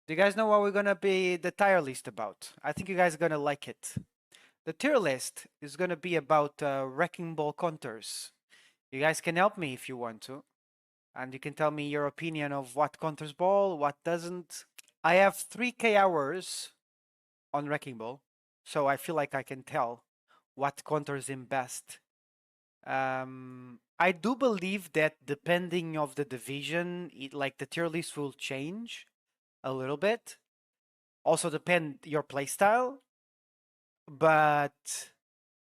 Do you guys know what we're gonna be the tier list about? I think you guys are gonna like it. The tier list is gonna be about wrecking ball counters. You guys can help me if you want to, and you can tell me your opinion of what counters ball, what doesn't. I have 3k hours on wrecking ball, so I feel like I can tell what counters him best. I do believe that depending of the division, like the tier list will change a little bit. Also depend your playstyle, but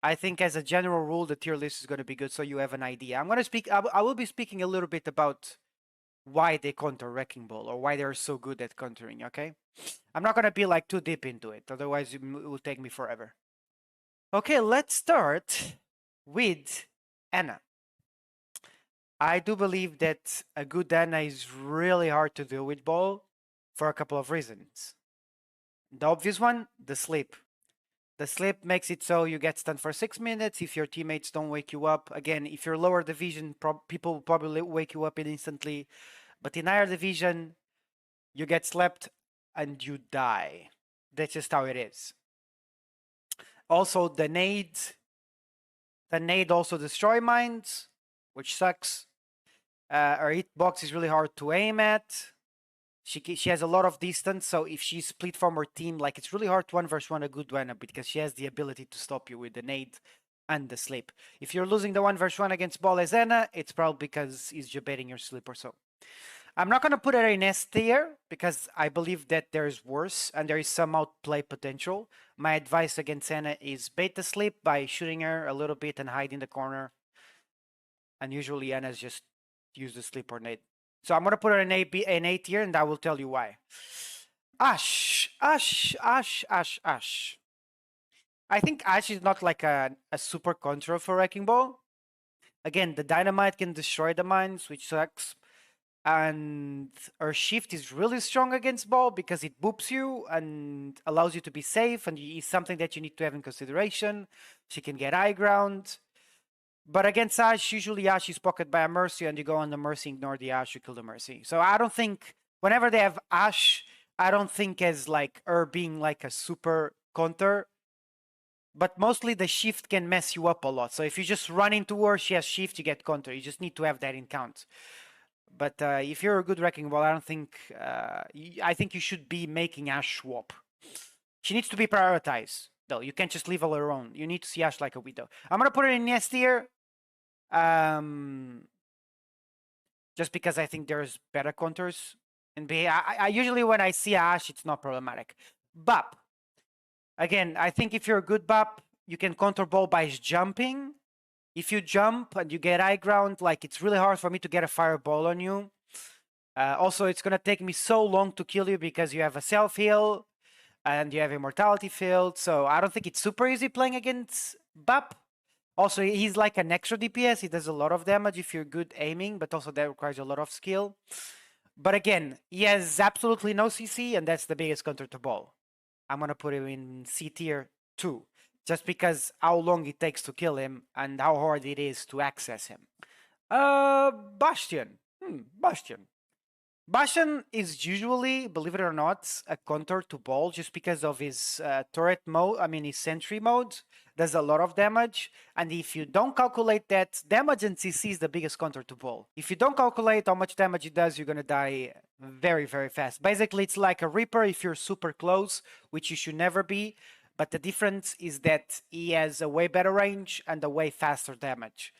I think as a general rule, the tier list is going to be good, so you have an idea. I'm going to speak. I will be speaking a little bit about why they counter Wrecking Ball or why they're so good at countering. Okay, I'm not going to be like too deep into it, otherwise it will take me forever. Okay, let's start with Anna. I do believe that a good Anna is really hard to deal with ball for a couple of reasons. The obvious one, the sleep. The sleep makes it so you get stunned for 6 minutes if your teammates don't wake you up. Again, if you're lower division, people will probably wake you up instantly. But in higher division, you get slept and you die. That's just how it is. Also, the nade also destroy mines, which sucks. Her hitbox is really hard to aim at. She has a lot of distance, so if she's split from her team, like it's really hard to 1v1 a good Duena because she has the ability to stop you with the nade and the sleep. If you're losing the 1v1 against Ball as Anna, it's probably because he's debating your sleep or so. I'm not gonna put her in S tier because I believe that there's worse and there is some outplay potential. My advice against Anna is bait the sleep by shooting her a little bit and hide in the corner. And usually Anna's just use the sleep or nade. So I'm gonna put her in A tier, and I will tell you why. Ash. I think Ash is not like a super control for Wrecking Ball. Again, the dynamite can destroy the mines, which sucks. And her shift is really strong against ball because it boops you and allows you to be safe, and is something that you need to have in consideration. She can get high ground. But against Ash, usually Ash is pocketed by a Mercy, and you go on the Mercy, ignore the Ash, you kill the Mercy. So I don't think, whenever they have Ash, I don't think as like her being like a super counter. But mostly the shift can mess you up a lot. So if you just run into her, she has shift, you get counter. You just need to have that in count. But if you're a good Wrecking Ball, I don't think, I think you should be making Ash swap. She needs to be prioritized, though. You can't just leave her alone. You need to see Ash like a widow. I'm going to put her in S tier. Just because I think there's better counters in B. I usually when I see Ash, it's not problematic. Bap. Again, I think if you're a good Bap, you can counter ball by jumping. If you jump and you get high ground, like it's really hard for me to get a fireball on you. Also, it's gonna take me so long to kill you because you have a self heal and you have immortality field. So I don't think it's super easy playing against Bap. Also, he's like an extra DPS. He does a lot of damage if you're good aiming, but also that requires a lot of skill. But again, he has absolutely no CC, and that's the biggest counter to ball. I'm gonna put him in C tier 2, just because how long it takes to kill him and how hard it is to access him. Bastion. Bastion. Bastion is usually, believe it or not, a counter to ball just because of his turret mode, his sentry mode does a lot of damage. And if you don't calculate that, damage and CC is the biggest counter to ball. If you don't calculate how much damage it does, you're gonna die very, very fast. Basically, it's like a Reaper if you're super close, which you should never be. But the difference is that he has a way better range and a way faster damage.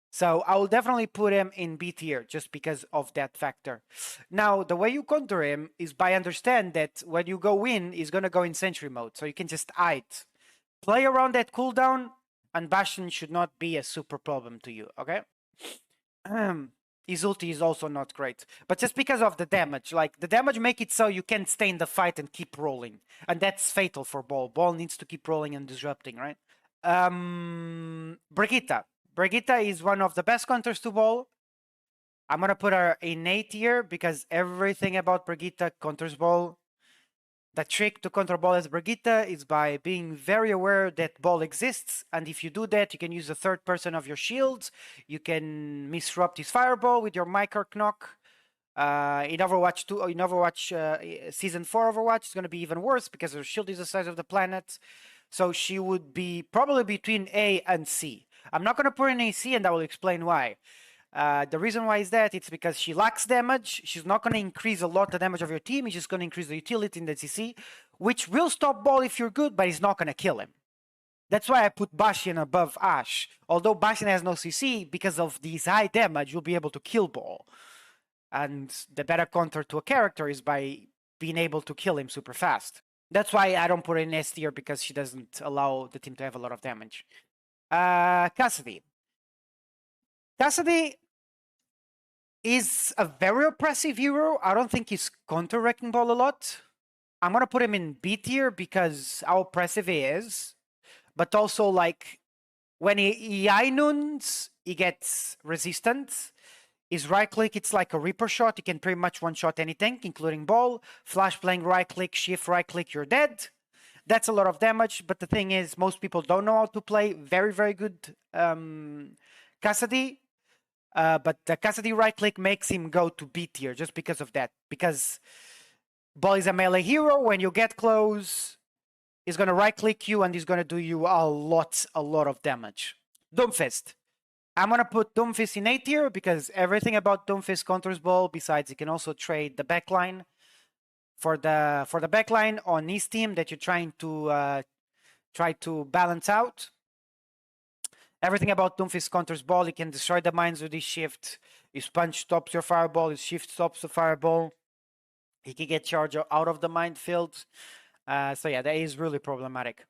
So I will definitely put him in B tier just because of that factor. Now, the way you counter him is by understand that when you go in, he's going to go in sentry mode. So you can just hide. Play around that cooldown, and Bastion should not be a super problem to you, okay? His ulti is also not great. But just because of the damage, like the damage make it so you can't stay in the fight and keep rolling. And that's fatal for Ball. Ball needs to keep rolling and disrupting, right? Brigitte. Brigitte is one of the best counters to Ball. I'm gonna put her in A tier because everything about Brigitte counters Ball. The trick to counter Ball as Brigitte is by being very aware that Ball exists, and if you do that, you can use the third person of your shields. You can misrupt his fireball with your Mic Arc knock. In Overwatch 2, in Overwatch Season 4 Overwatch, it's going to be even worse because her shield is the size of the planet. So she would be probably between A and C. I'm not going to put in AC, and I will explain why. The reason why is that it's because she lacks damage. She's not going to increase a lot the damage of your team. It's just going to increase the utility in the CC, which will stop Ball if you're good, but it's not going to kill him. That's why I put Bastion above Ashe. Although Bastion has no CC, because of this high damage, you'll be able to kill Ball. And the better counter to a character is by being able to kill him super fast. That's why I don't put her in S tier, because she doesn't allow the team to have a lot of damage. Cassidy. Cassidy is a very oppressive hero. I don't think he's counter Wrecking Ball a lot. I'm going to put him in B tier because how oppressive he is. But also, like, when he Inuns, he gets resistant. His right click, it's like a Reaper shot. You can pretty much one-shot any tank, including Ball. Flash playing right click, shift right click, you're dead. That's a lot of damage, but the thing is, most people don't know how to play very, very good Cassidy. But the Cassidy right click makes him go to B tier just because of that. Because Ball is a melee hero. When you get close, he's going to right click you and he's going to do you a lot of damage. Doomfist. I'm going to put Doomfist in A tier because everything about Doomfist counters Ball. Besides, you can also trade the backline for the backline on his team that you're trying to balance out. Everything about Doomfist counters Ball. He can destroy the mines with his shift. His punch stops your fireball. His shift stops the fireball. He can get charged out of the minefield. So yeah, that is really problematic.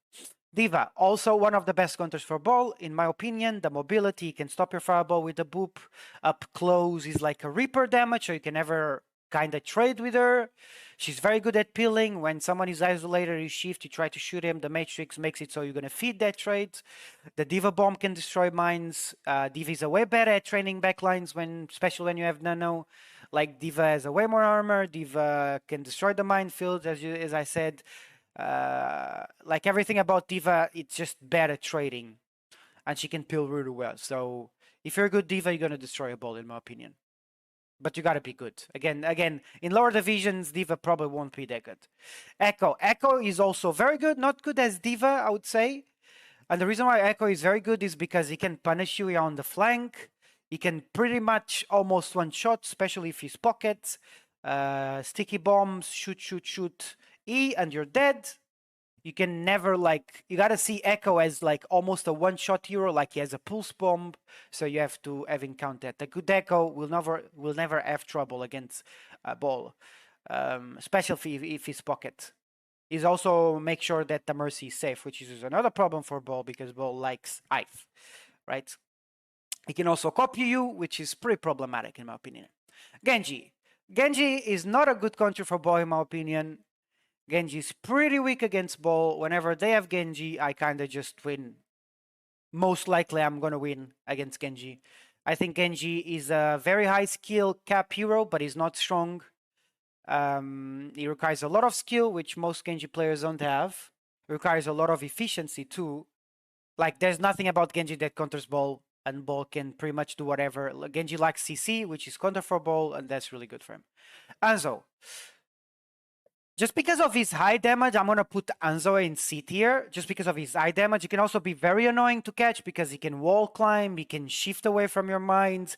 D.Va, also one of the best counters for Ball, in my opinion. The mobility, you can stop your fireball with the boop. Up close is like a Reaper damage, so you can never kind of trade with her. She's very good at peeling. When someone is isolated, you shift, you try to shoot him. The Matrix makes it so you're going to feed that trade. The D.Va bomb can destroy mines. D.Va is way better at training backlines, especially when you have Nano. Like, D.Va has a way more armor. D.Va can destroy the minefield, as I said. Like everything about D.Va, it's just bad at trading. And she can peel really well. So if you're a good D.Va, you're going to destroy a Ball, in my opinion. But you got to be good. Again, in lower divisions, D.Va probably won't be that good. Echo. Echo is also very good. Not good as D.Va, I would say. And the reason why Echo is very good is because he can punish you on the flank. He can pretty much almost one-shot, especially if he's pockets. Sticky bombs, shoot, E, and you're dead. You can never, like, you gotta see Echo as like almost a one-shot hero, like he has a pulse bomb, so you have to have him count that. The good Echo will never have trouble against Ball, especially if he's pocket. He's also make sure that the Mercy is safe, which is another problem for Ball because Ball likes ice, right? He can also copy you, which is pretty problematic in my opinion. Genji. Genji is not a good counter for Ball in my opinion. Genji is pretty weak against Ball. Whenever they have Genji, I kind of just win. Most likely I'm going to win against Genji. I think Genji is a very high skill cap hero, but he's not strong. He requires a lot of skill, which most Genji players don't have. He requires a lot of efficiency too. Like, there's nothing about Genji that counters Ball, and Ball can pretty much do whatever. Genji likes CC, which is counter for Ball, and that's really good for him. Anzo. Just because of his high damage, I'm going to put Anzo in C tier. Just because of his high damage. He can also be very annoying to catch because he can wall climb, he can shift away from your mines.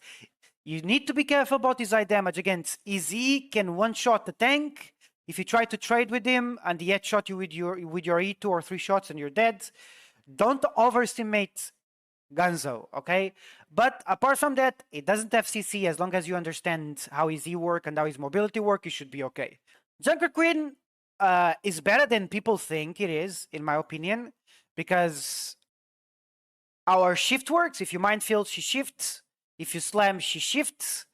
You need to be careful about his high damage. Against Easy can one-shot the tank. If you try to trade with him and he headshot you with your E2 or 3 shots and you're dead, don't overestimate Ganzo, okay? But apart from that, it doesn't have CC. As long as you understand how his E work and how his mobility work, you should be okay. Junker Queen is better than people think it is, in my opinion, because our shift works. If you minefield, she shifts. If you slam, she shifts.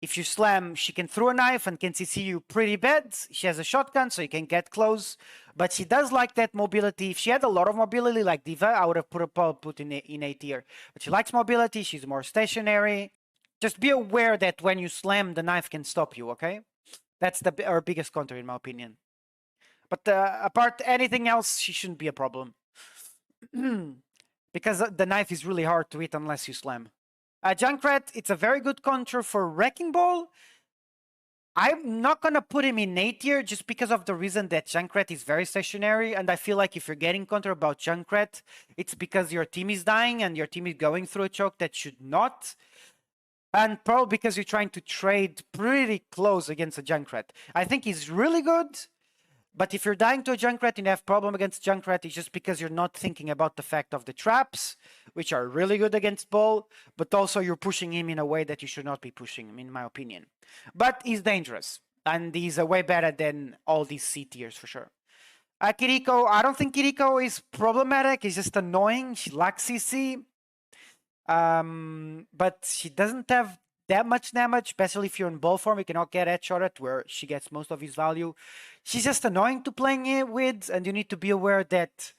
If you slam, she can throw a knife and can CC you pretty bad. She has a shotgun, so you can get close. But she does like that mobility. If she had a lot of mobility like D.Va, I would have put in A tier. But she likes mobility. She's more stationary. Just be aware that when you slam, the knife can stop you, okay? That's our biggest counter, in my opinion. But apart anything else, she shouldn't be a problem. Because the knife is really hard to hit unless you slam. Junkrat, it's a very good counter for Wrecking Ball. I'm not gonna put him in A tier just because of the reason that Junkrat is very stationary, and I feel like if you're getting counter about Junkrat, it's because your team is dying and your team is going through a choke that should not. And probably because you're trying to trade pretty close against a Junkrat. I think he's really good, but if you're dying to a Junkrat and you have problem against Junkrat, it's just because you're not thinking about the fact of the traps, which are really good against Ball, but also you're pushing him in a way that you should not be pushing him, in my opinion. But he's dangerous, and he's way better than all these C tiers for sure. Kiriko, I don't think Kiriko is problematic. He's just annoying. She lacks CC. But she doesn't have that much damage, especially if you're in ball form. You cannot get headshotted where she gets most of his value. She's just annoying to playing with, and you need to be aware that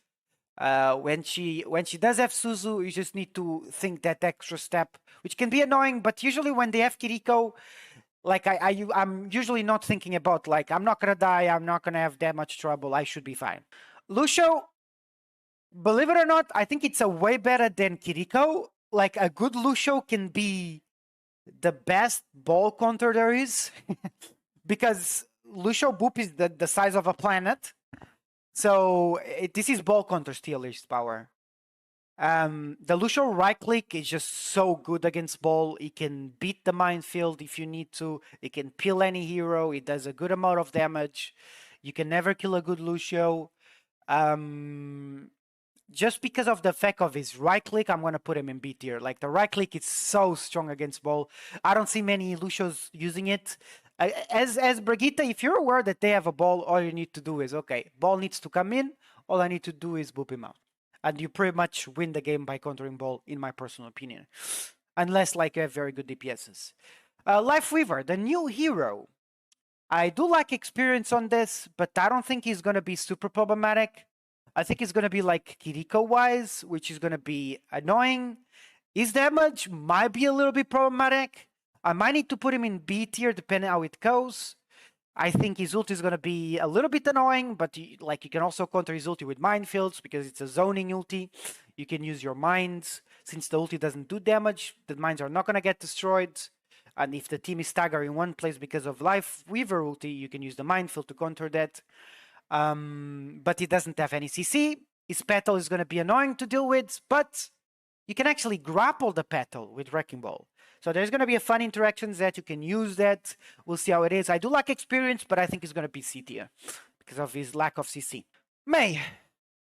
when she does have Suzu, you just need to think that extra step, which can be annoying. But usually when they have Kiriko, like I'm usually not thinking about like I'm not gonna die, I'm not gonna have that much trouble, I should be fine. Lucio, believe it or not, I think it's a way better than Kiriko. Like a good Lucio can be the best ball counter there is because Lucio Boop is the size of a planet. So this is ball counter tier list power. The Lucio right click is just so good against ball. He can beat the minefield if you need to. He can peel any hero. It does a good amount of damage. You can never kill a good Lucio. Just because of the fact of his right click, I'm going to put him in B tier. Like the right click is so strong against ball. I don't see many Lucios using it. As Brigitte, if you're aware that they have a ball, all you need to do is, okay, ball needs to come in. All I need to do is boop him out. And you pretty much win the game by countering ball, in my personal opinion. Unless like you have very good DPSs. Life Weaver, the new hero. I do like experience on this, but I don't think he's going to be super problematic. I think it's going to be like Kiriko-wise, which is going to be annoying. His damage might be a little bit problematic. I might need to put him in B tier depending how it goes. I think his ulti is going to be a little bit annoying, but you can also counter his ulti with minefields because it's a zoning ulti. You can use your mines. Since the ulti doesn't do damage, the mines are not going to get destroyed. And if the team is staggered in one place because of Life Weaver ulti, you can use the minefield to counter that. But he doesn't have any CC. His petal is going to be annoying to deal with, but you can actually grapple the petal with Wrecking Ball. So there's going to be a fun interactions that you can use that. We'll see how it is. I do like experience, but I think it's going to be C tier because of his lack of CC. Mei.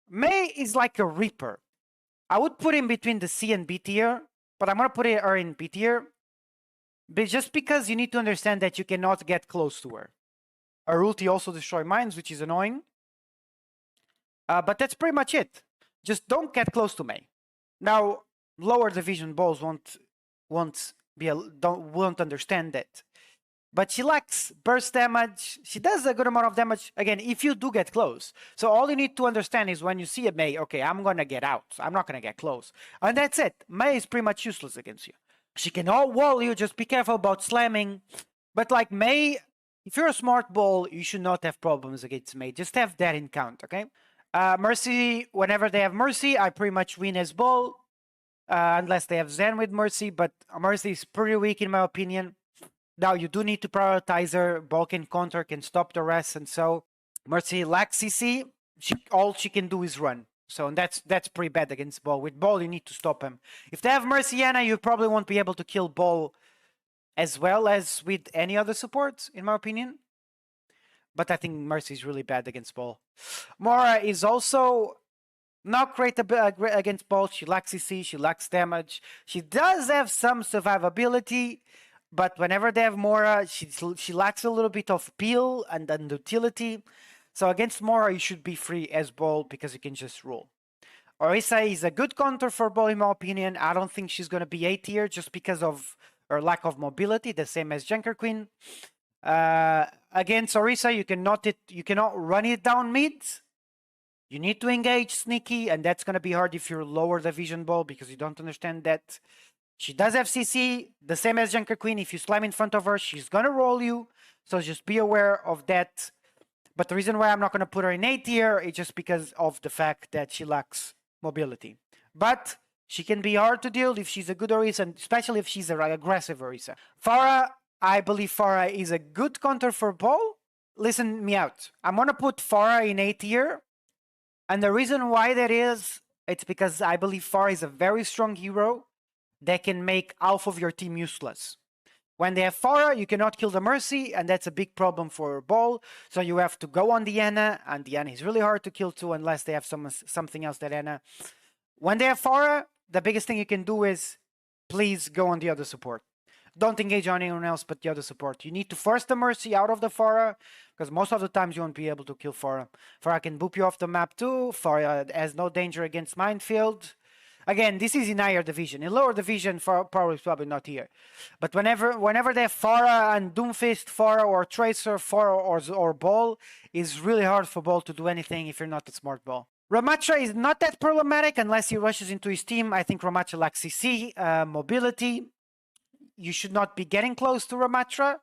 Mei is like a Reaper. I would put him between the C and B tier, but I'm going to put her in B tier. But just because you need to understand that you cannot get close to her. Her ulti also destroy mines, which is annoying. But that's pretty much it. Just don't get close to Mei. Now, lower division balls won't understand that. But she lacks burst damage. She does a good amount of damage, again, if you do get close. So all you need to understand is when you see a Mei, okay, I'm going to get out. I'm not going to get close. And that's it. Mei is pretty much useless against you. She can all-wall you, just be careful about slamming. But like Mei, if you're a smart ball, you should not have problems against Mei. Just have that in count, okay? Mercy, whenever they have Mercy, I pretty much win as ball. Unless they have Zen with Mercy, but Mercy is pretty weak in my opinion. Now, you do need to prioritize her. Ball can counter, can stop the rest, and so Mercy lacks CC. All she can do is run. So that's pretty bad against Ball. With Ball, you need to stop him. If they have Mercy Ana, you probably won't be able to kill Ball as well as with any other supports, in my opinion. But I think Mercy is really bad against Ball. Mora is also not great against Ball. She lacks CC, she lacks damage. She does have some survivability, but whenever they have Mora, she lacks a little bit of peel and utility. So against Mora, you should be free as Ball because you can just roll. Orisa is a good counter for Ball in my opinion. I don't think she's going to be A tier just because of her lack of mobility, the same as Junker Queen. Against Orisa, you cannot run it down mid. You need to engage sneaky, and that's going to be hard if you're lower division Ball because you don't understand that. She does have CC, the same as Junker Queen. If you slam in front of her, she's going to roll you. So just be aware of that. But the reason why I'm not going to put her in A tier is just because of the fact that she lacks mobility. But she can be hard to deal if she's a good Orisa, and especially if she's an aggressive Orisa. Farah, I believe Pharah is a good counter for Ball. Listen me out. I'm gonna put Pharah in A tier, and the reason why that is, it's because I believe Pharah is a very strong hero that can make half of your team useless. When they have Pharah, you cannot kill the Mercy, and that's a big problem for Ball. So you have to go on Diana, and Diana is really hard to kill too unless they have something else that Diana. When they have Pharah, the biggest thing you can do is please go on the other support. Don't engage on anyone else but the other support. You need to force the Mercy out of the Pharah, because most of the times you won't be able to kill Pharah. Pharah can boop you off the map too. Pharah has no danger against Minefield. Again, this is in higher division. In lower division, probably not here. But whenever they have Pharah and Doomfist, Pharah or Tracer, Pharah or Ball, it's really hard for Ball to do anything if you're not a smart Ball. Ramatra is not that problematic unless he rushes into his team. I think Ramatra lacks CC, mobility. You should not be getting close to Ramatra.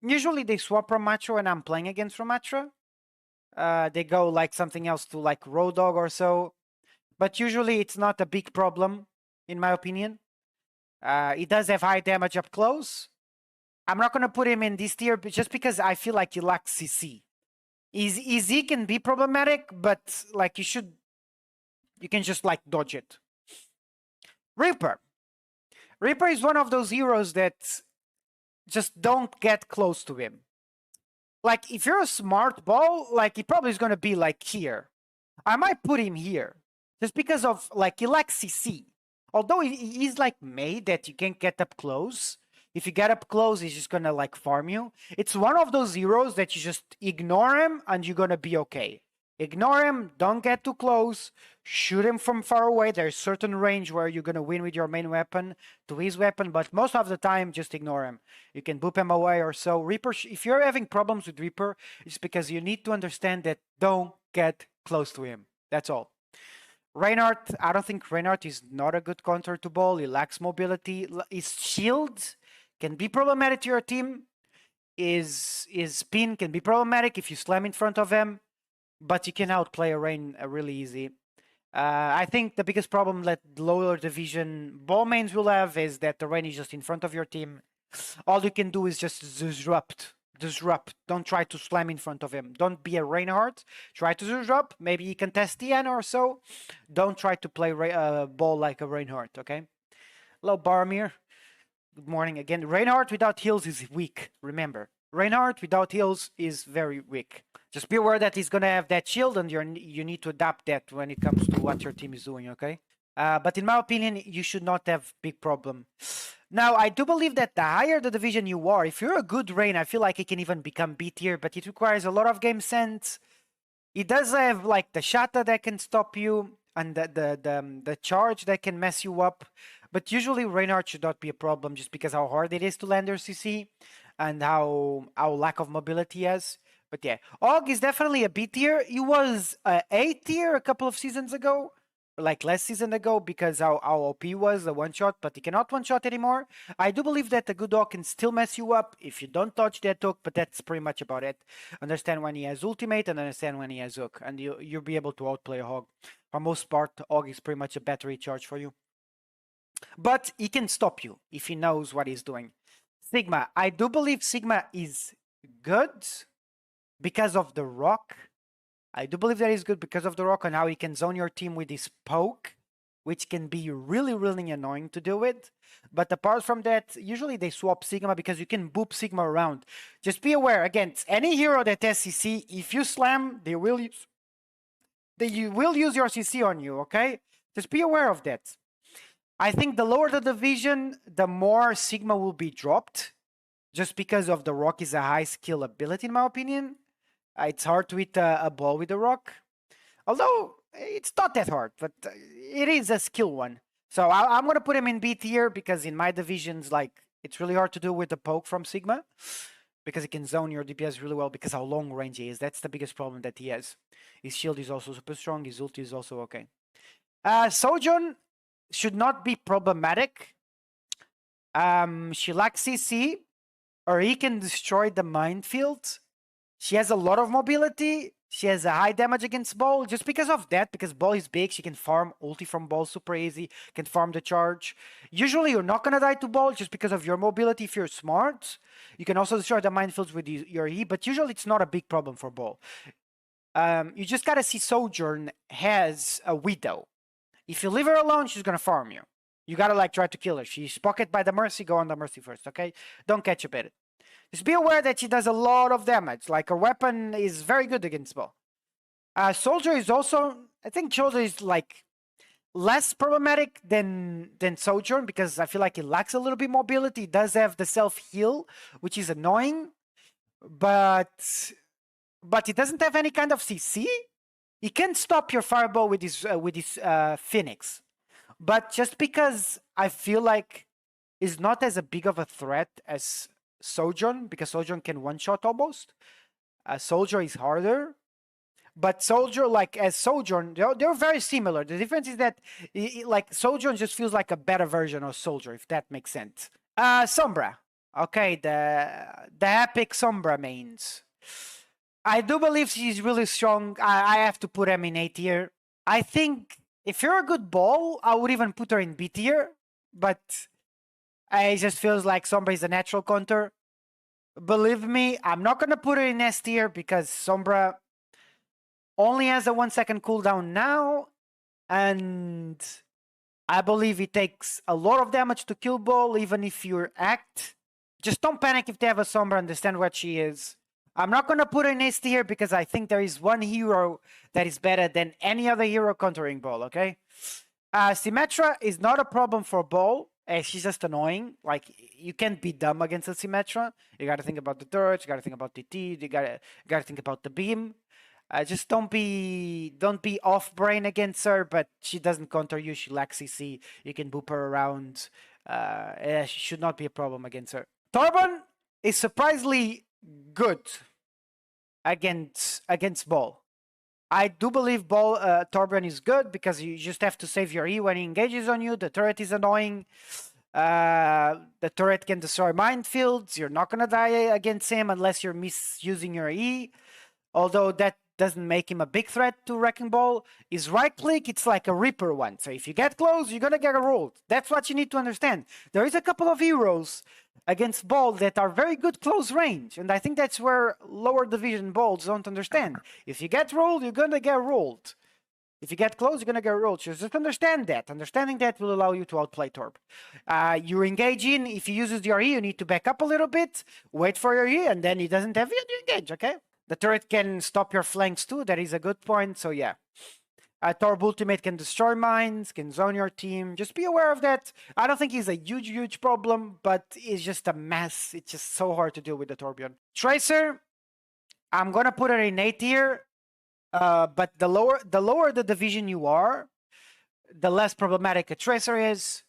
Usually they swap Ramatra when I'm playing against Ramatra. They go like something else to like Road Dog or so. But usually it's not a big problem, in my opinion. He does have high damage up close. I'm not going to put him in this tier just because I feel like he lacks CC. Easy can be problematic, but like you can just like dodge it. Reaper. Reaper is one of those heroes that just don't get close to him. Like, if you're a smart Ball, like, he probably is going to be, like, here. I might put him here. Just because of, like, he lacks CC. Although he's, like, made that you can't get up close. If you get up close, he's just going to, like, farm you. It's one of those heroes that you just ignore him and you're going to be okay. Ignore him, don't get too close, shoot him from far away. There's certain range where you're going to win with your main weapon to his weapon, but most of the time, just ignore him. You can boop him away or so. Reaper, if you're having problems with Reaper, it's because you need to understand that don't get close to him. That's all. Reinhardt, I don't think Reinhardt is not a good counter to Ball. He lacks mobility. His shield can be problematic to your team. His spin can be problematic if you slam in front of him. But you can outplay a Rain really easy. I think the biggest problem that lower division Ball mains will have is that the Rain is just in front of your team. All you can do is just disrupt. Don't try to slam in front of him. Don't be a Reinhardt. Try to disrupt. Maybe you can test Diana or so. Don't try to play Ball like a Reinhardt, okay? Hello, Barmir. Good morning again. Reinhardt without heals is weak, remember. Reinhardt without heals is very weak. Just be aware that he's going to have that shield and you need to adapt that when it comes to what your team is doing, okay? But in my opinion, you should not have big problem. Now, I do believe that the higher the division you are, if you're a good Rain, I feel like it can even become B tier, but it requires a lot of game sense. It does have like the Shatta that can stop you and the charge that can mess you up. But usually Reinhardt should not be a problem just because how hard it is to land their CC and how lack of mobility he has. But yeah, Og is definitely a B tier. He was a A tier a couple of seasons ago, like last season ago, because how OP was a one-shot, but he cannot one-shot anymore. I do believe that a good Og can still mess you up if you don't touch that hook, but that's pretty much about it. Understand when he has ultimate and understand when he has hook, and you'll be able to outplay a Hog. For most part, Og is pretty much a battery charge for you. But he can stop you if he knows what he's doing. Sigma. I do believe Sigma is good because of the rock. I do believe that he's good because of the rock and how he can zone your team with his poke, which can be really, really annoying to deal with. But apart from that, usually they swap Sigma because you can boop Sigma around. Just be aware, against any hero that has CC, if you slam, they will use your CC on you, okay? Just be aware of that. I think the lower the division, the more Sigma will be dropped, just because of the rock is a high skill ability, in my opinion. It's hard to hit a ball with the rock. Although, it's not that hard, but it is a skill one. So I'm going to put him in B tier because in my divisions, like, it's really hard to do with the poke from Sigma. Because he can zone your DPS really well because how long range he is. That's the biggest problem that he has. His shield is also super strong. His ulti is also okay. Sojourn should not be problematic. She lacks CC, or he can destroy the minefield. She has a lot of mobility, She has a high damage against Ball just because of that, because Ball is big. She can farm ulti from Ball super easy, can farm the charge. Usually you're not going to die to Ball just because of your mobility if you're smart. You can also destroy the minefields with your E, but usually it's not a big problem for Ball. You just got to see Sojourn has a Widow. If you leave her alone, she's going to farm you. You got to like try to kill her. She's pocket by the Mercy, go on the Mercy first, okay? Don't catch up at it. Just be aware that she does a lot of damage. Like, her weapon is very good against Ball. Soldier is also... I think Soldier is, like, less problematic than Sojourn, because I feel like it lacks a little bit mobility. It does have the self-heal, which is annoying. But it doesn't have any kind of CC. He can stop your fireball with his Phoenix. But just because I feel like it's not as big of a threat as Sojourn, because Sojourn can one-shot almost. Soldier is harder. But Soldier, like, as Sojourn, they're very similar. The difference is that, like, Sojourn just feels like a better version of Soldier, if that makes sense. Sombra. Okay, the epic Sombra mains. I do believe she's really strong. I have to put him in A tier. I think if you're a good Ball, I would even put her in B tier. But it just feels like Sombra is a natural counter. Believe me, I'm not going to put her in S tier because Sombra only has a 1 second cooldown now. And I believe it takes a lot of damage to kill Ball, even if you're act. Just don't panic if they have a Sombra, understand what she is. I'm not going to put her in S tier because I think there is one hero that is better than any other hero countering Ball, okay? Symmetra is not a problem for Ball. She's just annoying. Like, you can't be dumb against a Symmetra. You got to think about the turret, you got to think about the T, you got to think about the beam. Just don't be off brain against her, but she doesn't counter you. She lacks CC. You can boop her around. She should not be a problem against her. Torban is surprisingly good against Ball. I do believe Torban is good because you just have to save your E when he engages on you. The turret is annoying. The turret can destroy minefields. You're not gonna die against him unless you're misusing your E. Although that doesn't make him a big threat to Wrecking Ball. His right click, it's like a Reaper one. So if you get close, you're gonna get rolled. That's what you need to understand. There is a couple of heroes against Ball that are very good close range. And I think that's where lower division Balls don't understand. If you get rolled, you're gonna get rolled. If you get close, you're gonna get rolled. So just understand that. Understanding that will allow you to outplay Torb. You engage in, if he uses your E, you need to back up a little bit, wait for your E, and then he doesn't have you, you engage, okay? The turret can stop your flanks too. That is a good point. So yeah. Torb ultimate can destroy mines, can zone your team. Just be aware of that. I don't think he's a huge problem, but it's just a mess. It's just so hard to deal with the Torbjorn. Tracer, I'm gonna put her in A tier. But the lower the division you are, the less problematic a Tracer is.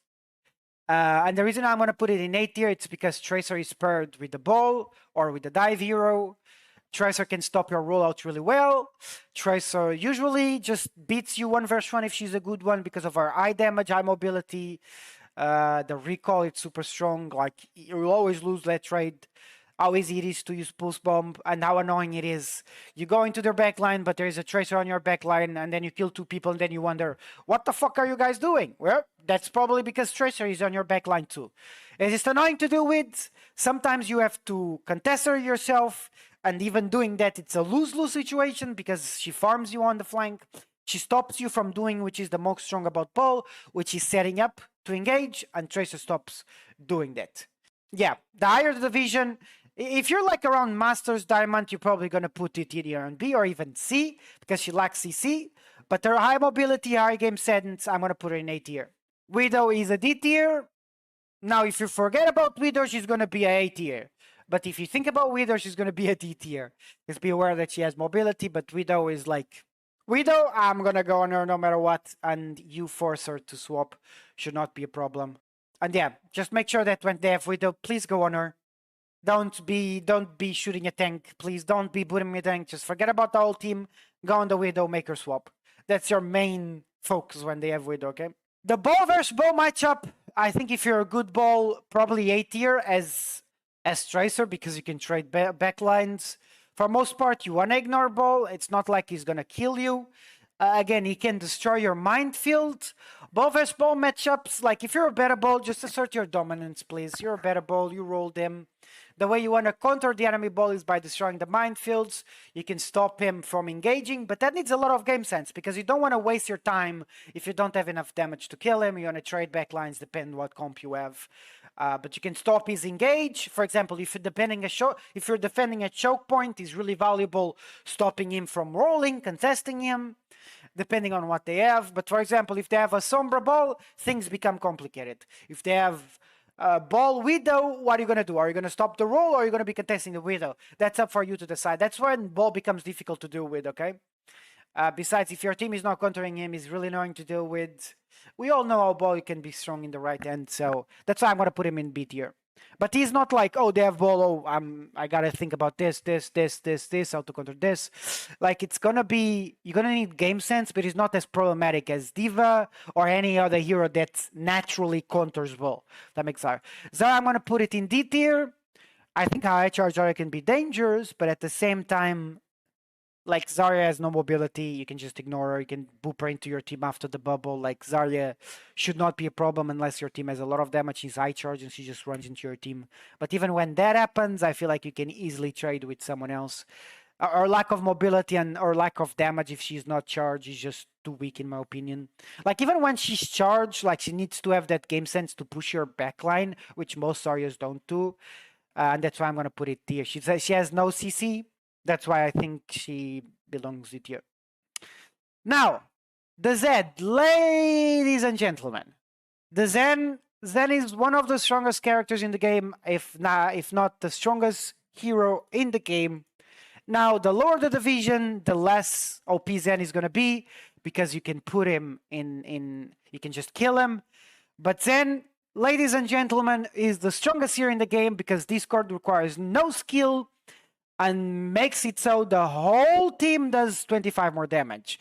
And the reason I'm gonna put it in A tier, it's because Tracer is paired with the Ball or with the Dive hero. Tracer can stop your rollout really well. Tracer usually just beats you 1v1 if she's a good one because of her high damage, high mobility. The recall, it's super strong. Like, you'll always lose that trade. How easy it is to use Pulse Bomb and how annoying it is. You go into their backline, but there is a Tracer on your backline, and then you kill 2 people, and then you wonder, what the fuck are you guys doing? Well, that's probably because Tracer is on your backline too. It's just annoying to deal with. Sometimes you have to contest her yourself, and even doing that, it's a lose-lose situation because she farms you on the flank. She stops you from doing, which is the most strong about Ball, which is setting up to engage, and Tracer stops doing that. Yeah, the higher the division, if you're like around Masters Diamond, you're probably going to put it either on B or even C because she lacks CC. But her high mobility, high game sense, I'm going to put her in A tier. Widow is a D tier. Now, if you forget about Widow, she's going to be a tier. But if you think about Widow, she's going to be a D tier. Just be aware that she has mobility, but Widow is like... Widow, I'm going to go on her no matter what, and you force her to swap. Should not be a problem. And yeah, just make sure that when they have Widow, please go on her. Don't be shooting a tank. Please don't be booting a tank. Just forget about the whole team. Go on the Widow, make her swap. That's your main focus when they have Widow, okay? The Ball versus Ball matchup, I think if you're a good Ball, probably A tier as Tracer because you can trade backlines For most part, you want to ignore ball. It's not like he's going to kill you. Again, he can destroy your minefield. Ball versus ball matchups, like if you're a better ball, just assert your dominance, please. You're a better ball, you roll them. The way you want to counter the enemy ball is by destroying the minefields. You can stop him from engaging, but that needs a lot of game sense because you don't want to waste your time if you don't have enough damage to kill him. You want to trade back lines depending what comp you have. But you can stop his engage. For example, if you're defending a choke point, it's really valuable stopping him from rolling, contesting him, depending on what they have. But for example, if they have a Sombra ball, things become complicated. If they have ball Widow, what are you going to do? Are you going to stop the roll or are you going to be contesting the Widow? That's up for you to decide. That's when ball becomes difficult to deal with, okay? Besides, if your team is not countering him, he's really annoying to deal with. We all know how ball can be strong in the right end, so that's why I'm going to put him in B tier. But he's not like, oh, they have ball, oh, I got to think about this, how to counter this. Like, it's going to be, you're going to need game sense, but it's not as problematic as Diva or any other hero that naturally counters ball. That makes sense. Zara, I'm going to put it in D tier. I think high charge Zara can be dangerous, but at the same time, like, Zarya has no mobility. You can just ignore her. You can boop her into your team after the bubble. Like, Zarya should not be a problem unless your team has a lot of damage. She's high charge and she just runs into your team. But even when that happens, I feel like you can easily trade with someone else. Or lack of mobility or lack of damage if she's not charged is just too weak in my opinion. Like, even when she's charged, like, she needs to have that game sense to push your backline, which most Zaryas don't do. And that's why I'm going to put it here. She has no CC. That's why I think she belongs with you. Now, the Zed, ladies and gentlemen. The Zen is one of the strongest characters in the game, if not the strongest hero in the game. Now, the lower the division, the less OP Zen is going to be, because you can put him in, you can just kill him. But Zen, ladies and gentlemen, is the strongest hero in the game because Discord requires no skill, and makes it so the whole team does 25 more damage.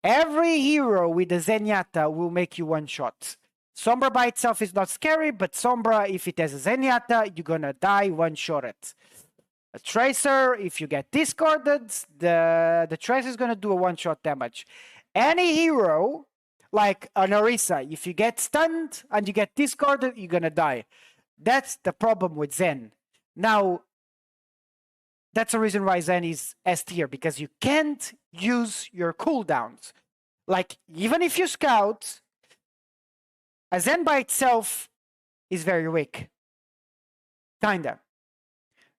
Every hero with a Zenyatta will make you one shot. Sombra by itself is not scary, but Sombra, if it has a Zenyatta, you're gonna die one shot it. A Tracer, if you get discarded, the Tracer is gonna do a one shot damage. Any hero, like an Orisa, if you get stunned and you get discarded, you're gonna die. That's the problem with Zen. Now, that's the reason why Zen is S tier, because you can't use your cooldowns. Like, even if you scout, a Zen by itself is very weak. Kinda.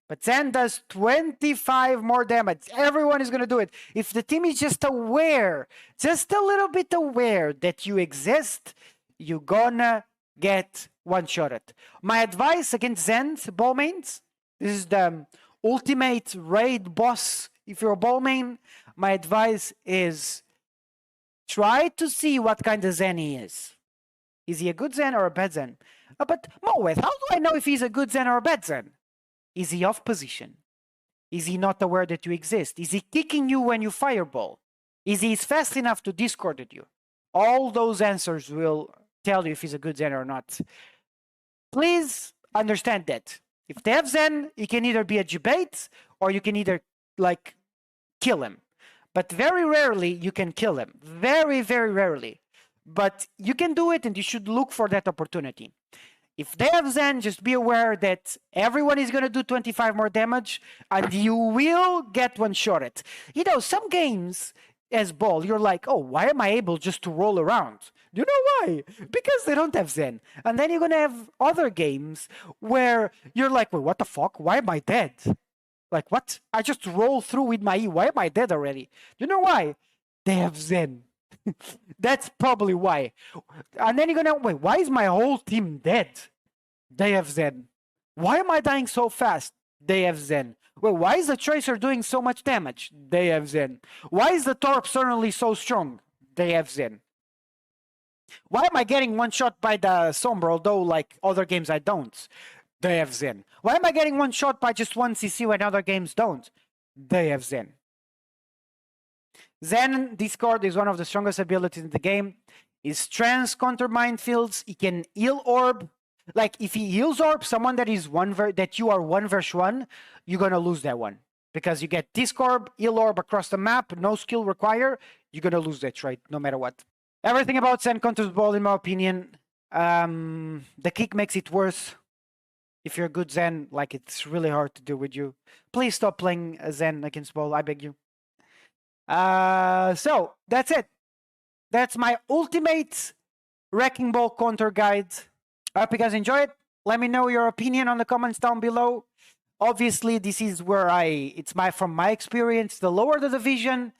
But Zen does 25 more damage. Everyone is going to do it. If the team is just aware, just a little bit aware that you exist, you're gonna get one-shotted. My advice against Zen's ball mains, this is the ultimate raid boss. If you're a ball main, my advice is try to see what kind of Zen he is. Is he a good Zen or a bad Zen? But Moreweth, how do I know if he's a good Zen or a bad Zen? Is he off position? Is he not aware that you exist? Is he kicking you when you fireball? Is he fast enough to discard you? All those answers will tell you if he's a good Zen or not. Please understand that. If they have Zen, he can either be a debate or you can either, like, kill him. But very rarely you can kill him. Very, very rarely. But you can do it and you should look for that opportunity. If they have Zen, just be aware that everyone is going to do 25 more damage and you will get one-shotted. You know, some games as ball, you're like, oh, why am I able just to roll around? You know why? Because they don't have Zen. And then you're going to have other games where you're like, wait, what the fuck? Why am I dead? Like, what? I just roll through with my E. Why am I dead already? You know why? They have Zen. That's probably why. And then you're going to, wait, why is my whole team dead? They have Zen. Why am I dying so fast? They have Zen. Wait, why is the Tracer doing so much damage? They have Zen. Why is the Torp suddenly so strong? They have Zen. Why am I getting one shot by the Sombra, although like other games I don't? They have Zen. Why am I getting one shot by just one CC when other games don't? They have Zen. Zen Discord is one of the strongest abilities in the game. His trance counter minefields. He can heal orb. Like, if he heals orb someone that is that you are 1 versus 1, you're gonna lose that one. Because you get Discord, heal orb across the map, no skill required, you're gonna lose that trade no matter what. Everything about Zen counters ball, in my opinion. The kick makes it worse. If you're a good Zen, like it's really hard to deal with you. Please stop playing Zen against ball, I beg you. So that's it. That's my ultimate Wrecking Ball counter guide. I hope you guys enjoy it. Let me know your opinion on the comments down below. Obviously, this is where from my experience, the lower the division,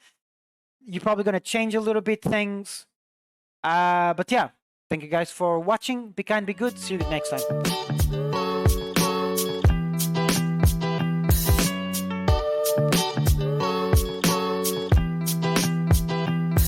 you're probably going to change a little bit things. But yeah, thank you guys for watching. Be kind, be good. See you next time.